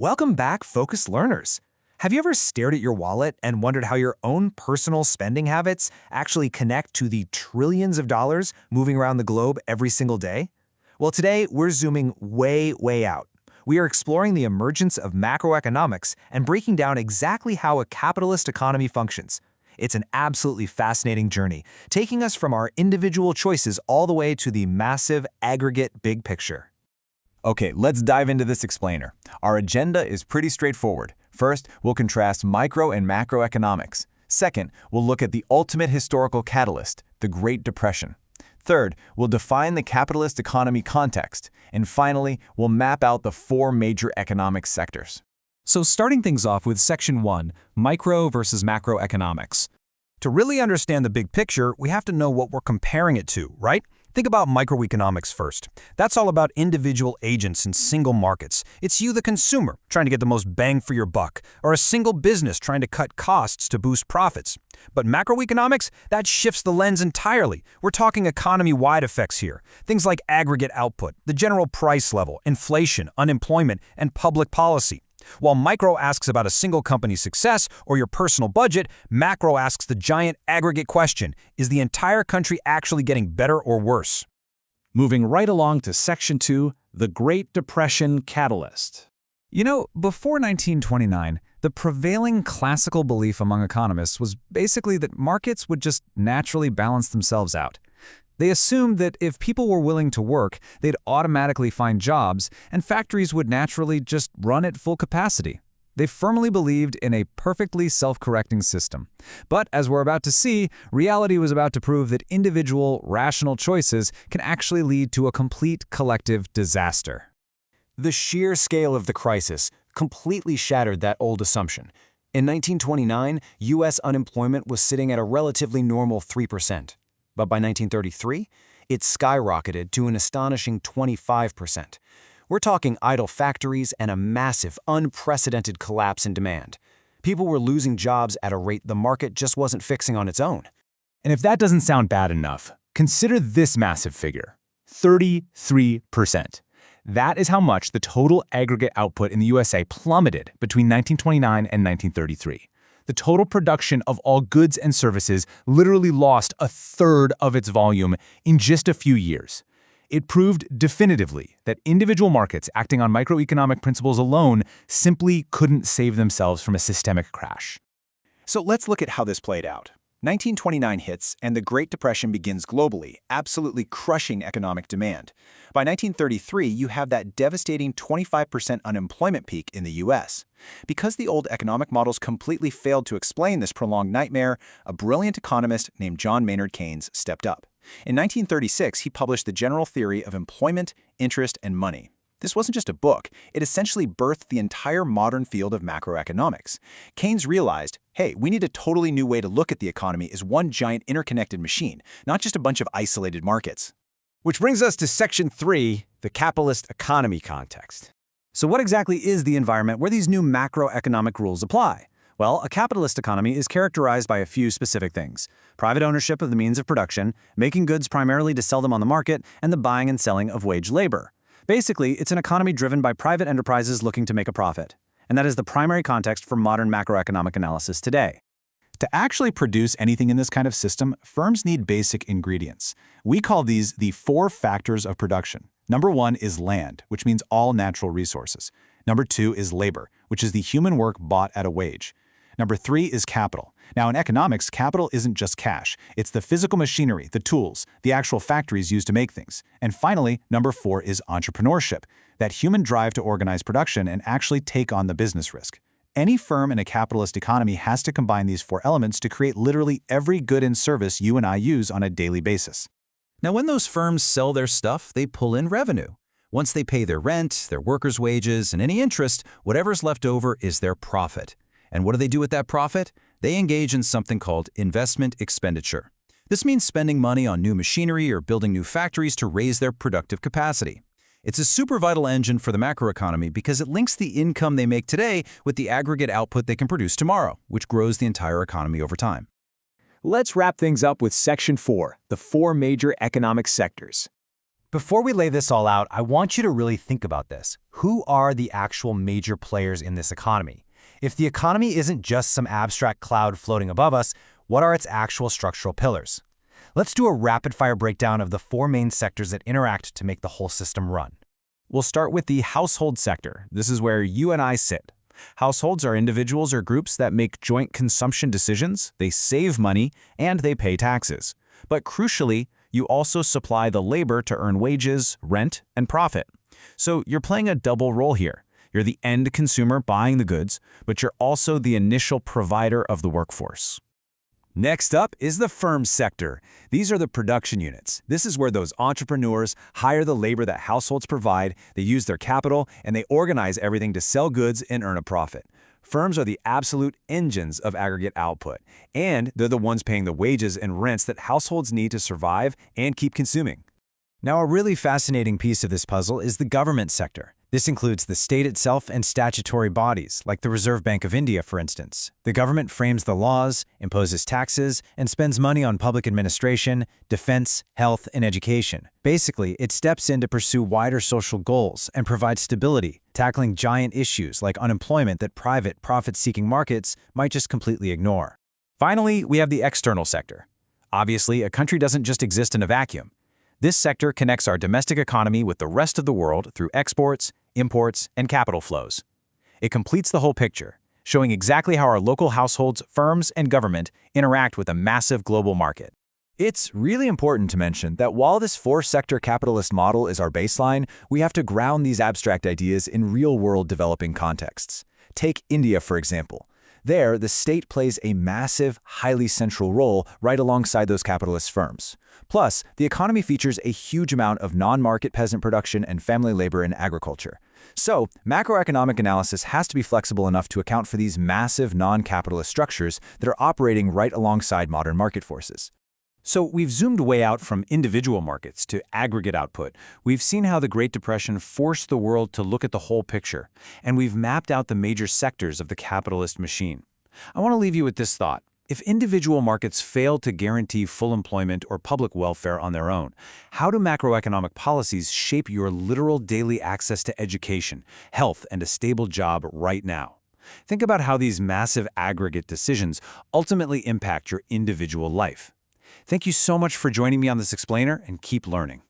Welcome back, focused learners. Have you ever stared at your wallet and wondered how your own personal spending habits actually connect to the trillions of dollars moving around the globe every single day? Well, today we're zooming way out. We are exploring the emergence of macroeconomics and breaking down exactly how a capitalist economy functions. It's an absolutely fascinating journey, taking us from our individual choices all the way to the massive aggregate big picture. Okay, let's dive into this explainer. Our agenda is pretty straightforward. First, we'll contrast micro and macroeconomics. Second, we'll look at the ultimate historical catalyst, the Great Depression. Third, we'll define the capitalist economy context. And finally, we'll map out the four major economic sectors. So starting things off with Section 1, Micro versus Macroeconomics. To really understand the big picture, we have to know what we're comparing it to, right? Think about microeconomics first. That's all about individual agents in single markets. It's you, the consumer, trying to get the most bang for your buck, or a single business trying to cut costs to boost profits. But macroeconomics, that shifts the lens entirely. We're talking economy-wide effects here. Things like aggregate output, the general price level, inflation, unemployment, and public policy. While micro asks about a single company's success or your personal budget, macro asks the giant aggregate question, is the entire country actually getting better or worse? Moving right along to Section 2, the Great Depression Catalyst. You know, before 1929, the prevailing classical belief among economists was basically that markets would just naturally balance themselves out. They assumed that if people were willing to work, they'd automatically find jobs, and factories would naturally just run at full capacity. They firmly believed in a perfectly self-correcting system. But as we're about to see, reality was about to prove that individual, rational choices can actually lead to a complete collective disaster. The sheer scale of the crisis completely shattered that old assumption. In 1929, U.S. unemployment was sitting at a relatively normal 3%. But by 1933, it skyrocketed to an astonishing 25%. We're talking idle factories and a massive, unprecedented collapse in demand. People were losing jobs at a rate the market just wasn't fixing on its own. And if that doesn't sound bad enough, consider this massive figure, 33%. That is how much the total aggregate output in the USA plummeted between 1929 and 1933. The total production of all goods and services literally lost a third of its volume in just a few years. It proved definitively that individual markets acting on microeconomic principles alone simply couldn't save themselves from a systemic crash. So let's look at how this played out. 1929 hits, and the Great Depression begins globally, absolutely crushing economic demand. By 1933, you have that devastating 25% unemployment peak in the U.S. Because the old economic models completely failed to explain this prolonged nightmare, a brilliant economist named John Maynard Keynes stepped up. In 1936, he published the general theory of employment, interest, and money. This wasn't just a book, it essentially birthed the entire modern field of macroeconomics. Keynes realized, hey, we need a totally new way to look at the economy as one giant interconnected machine, not just a bunch of isolated markets. Which brings us to Section 3, the capitalist economy context. So what exactly is the environment where these new macroeconomic rules apply? Well, a capitalist economy is characterized by a few specific things: private ownership of the means of production, making goods primarily to sell them on the market, and the buying and selling of wage labor. Basically, it's an economy driven by private enterprises looking to make a profit. And that is the primary context for modern macroeconomic analysis today. To actually produce anything in this kind of system, firms need basic ingredients. We call these the 4 factors of production. Number 1 is land, which means all natural resources. Number 2 is labor, which is the human work bought at a wage. Number 3 is capital. Now, in economics, capital isn't just cash. It's the physical machinery, the tools, the actual factories used to make things. And finally, number 4 is entrepreneurship, that human drive to organize production and actually take on the business risk. Any firm in a capitalist economy has to combine these 4 elements to create literally every good and service you and I use on a daily basis. Now, when those firms sell their stuff, they pull in revenue. Once they pay their rent, their workers' wages, and any interest, whatever's left over is their profit. And what do they do with that profit? They engage in something called investment expenditure. This means spending money on new machinery or building new factories to raise their productive capacity. It's a super vital engine for the macroeconomy because it links the income they make today with the aggregate output they can produce tomorrow, which grows the entire economy over time. Let's wrap things up with Section 4, the 4 major economic sectors. Before we lay this all out, I want you to really think about this. Who are the actual major players in this economy? If the economy isn't just some abstract cloud floating above us, what are its actual structural pillars? Let's do a rapid-fire breakdown of the 4 main sectors that interact to make the whole system run. We'll start with the household sector. This is where you and I sit. Households are individuals or groups that make joint consumption decisions, they save money, and they pay taxes. But crucially, you also supply the labor to earn wages, rent, and profit. So you're playing a double role here. You're the end consumer buying the goods, but you're also the initial provider of the workforce. Next up is the firm sector. These are the production units. This is where those entrepreneurs hire the labor that households provide, they use their capital, and they organize everything to sell goods and earn a profit. Firms are the absolute engines of aggregate output, and they're the ones paying the wages and rents that households need to survive and keep consuming. Now, a really fascinating piece of this puzzle is the government sector. This includes the state itself and statutory bodies, like the Reserve Bank of India, for instance. The government frames the laws, imposes taxes, and spends money on public administration, defense, health, and education. Basically, it steps in to pursue wider social goals and provide stability, tackling giant issues like unemployment that private, profit-seeking markets might just completely ignore. Finally, we have the external sector. Obviously, a country doesn't just exist in a vacuum. This sector connects our domestic economy with the rest of the world through exports, imports, and capital flows. It completes the whole picture, showing exactly how our local households, firms, and government interact with a massive global market. It's really important to mention that while this 4-sector capitalist model is our baseline, we have to ground these abstract ideas in real-world developing contexts. Take India, for example. There, the state plays a massive, highly central role right alongside those capitalist firms. Plus, the economy features a huge amount of non-market peasant production and family labor in agriculture. So, macroeconomic analysis has to be flexible enough to account for these massive non-capitalist structures that are operating right alongside modern market forces. So we've zoomed way out from individual markets to aggregate output. We've seen how the Great Depression forced the world to look at the whole picture, and we've mapped out the major sectors of the capitalist machine. I want to leave you with this thought. If individual markets fail to guarantee full employment or public welfare on their own, how do macroeconomic policies shape your literal daily access to education, health, and a stable job right now? Think about how these massive aggregate decisions ultimately impact your individual life. Thank you so much for joining me on this explainer, and keep learning.